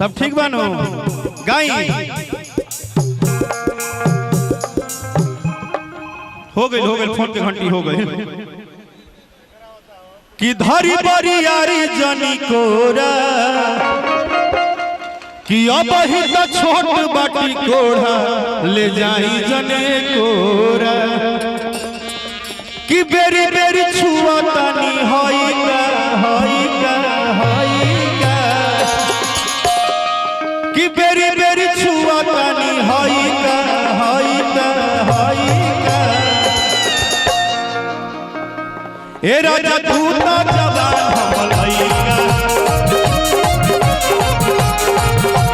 सब ठीक बानो गाई हो गई फोन के घंटी हो गई कि धरी बरी यारी जनी कोरा कि अब ही तो छोट बाटी कोढ़ा ले जाई जने कोरा कि बेरी बेरी छुआ तानी होई का कि बेरी बेरी छुआ तानी होई का ए राजा दूता जवान हम लइका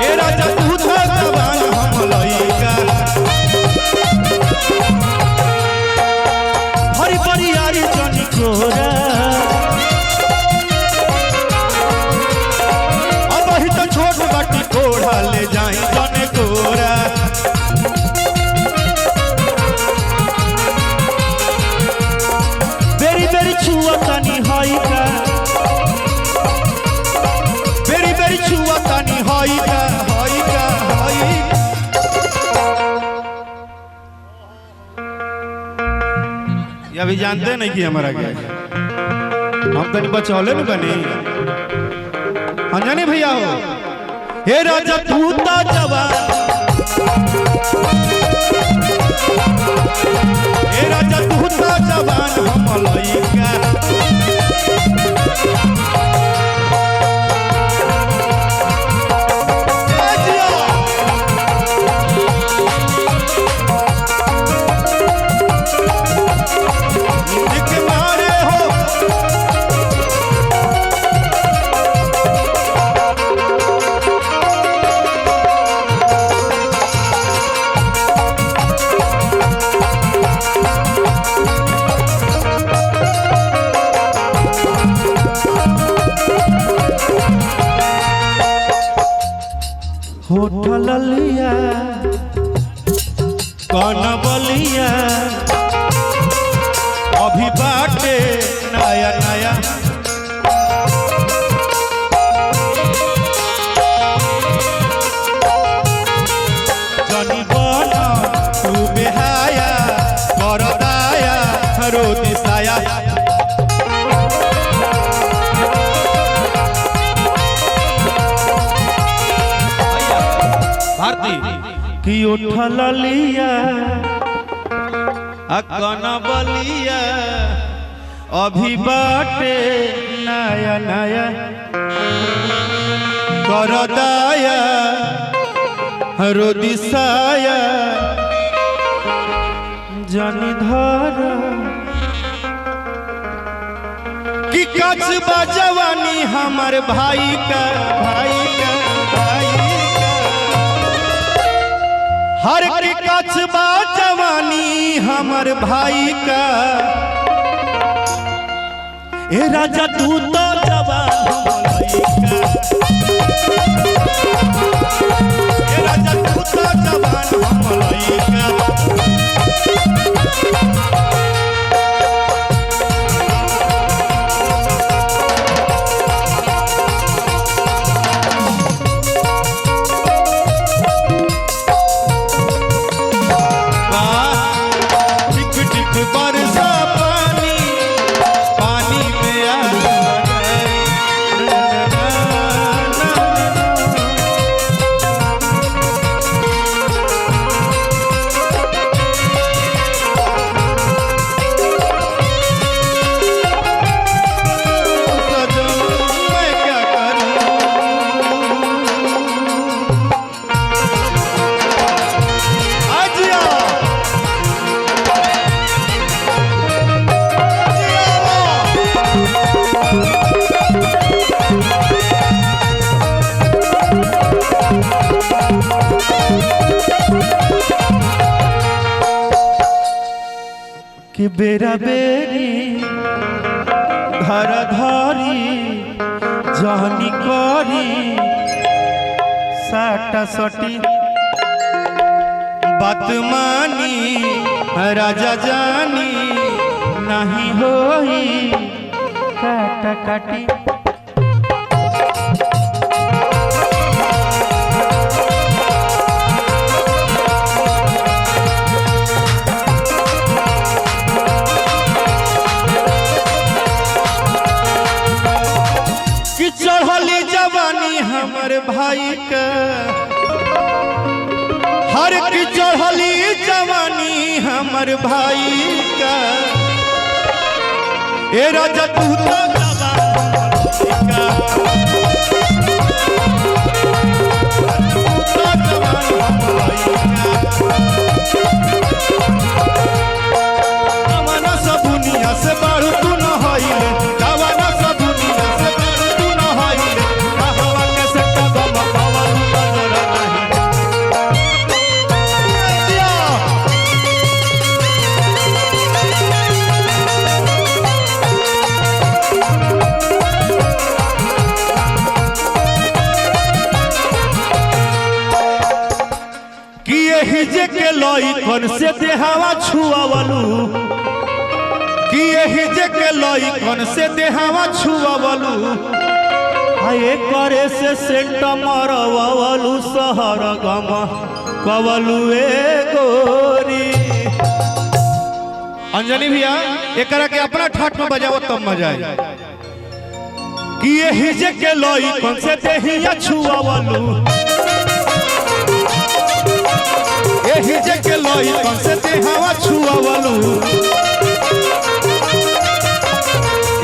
ए राजा दूता जवान हम लइका हरी बड़ी यारी जनी कोरा अब ही तो छोट बाटी कोढ़ा ले जाई जने कोरा बेरी बेरी छुआ तानी होई का बेरी बेरी छुआ तानी होई का ये अभी जानते नहीं कि हमारा क्या हम तनी बचौले में बनी अंजनी भैया हो हे राजा दूता जवान हे राजा दूता जवान हम लइका होठल लिया कौन बलिया अभी बाटे नया नया जनी बना तू बेहाया कर दाया रो दिसाया कि उठल लिया अकन बलिया अभी बाटे नया नया कर दाया रो दिसाया जनी धर कि कचबा जवानी हमार भाई का हर की कचबा जवानी हमर भाई का ए राजा तू तो जवान हम लइका ए राजा तू तो जवान हम लइका बरसा पानी में आ कि बेरा बेरी घर धरी जहनी करी साटा सटी बात मानी राजा जानी नहीं होई काटा काटी भाई का हर की चढ़ली जवानी हमर भाई का ए राजा तू तो जवान सब दुनिया से बारू तू न होइले जवान सब दुनिया से बारू तू न होइले कहवा के से कदम पावल नजर हिजे के लइकन से देहावा छुआवलू कि हिजे के लइकन से देहावा छुआवलू आए करे से सेंट मरवावलू शहर गम कवलू ए गोरी। अंजनी भैया एकरा के अपना ठाट में बजाओ तब मजा आए कि हिजे के लइकन से देहिया छुआवलू हिजे के लइकन से देहावा छुआवलू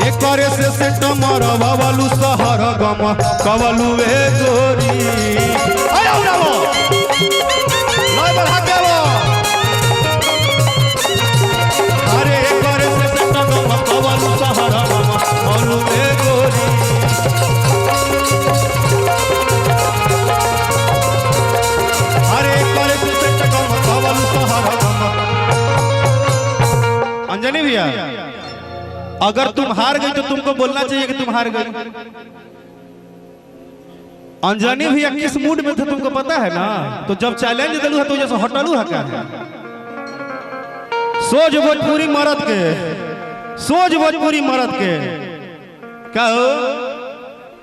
एकरे से सेंट मरवावलू शहर गम कवलू ए गोरी। आयो रावो लय बढ़ा देवो अरे एकरे से सेंट गम कवलू शहर गम कवलू ए गोरी। अरे एकरे से सेंट गम कवलू शहर गम। अंजनी भैया अगर तुम हार गई तो तुमको बोलना चाहिए कि तुम हार गई। अंजनी भैया किस मूड में थे तुमको पता है ना, तो जब चैलेंज दिलू है तो जैसे हटलू है क्या है। सोच भोजपुरी मरद के, सोच भोजपुरी मरद के क्या हो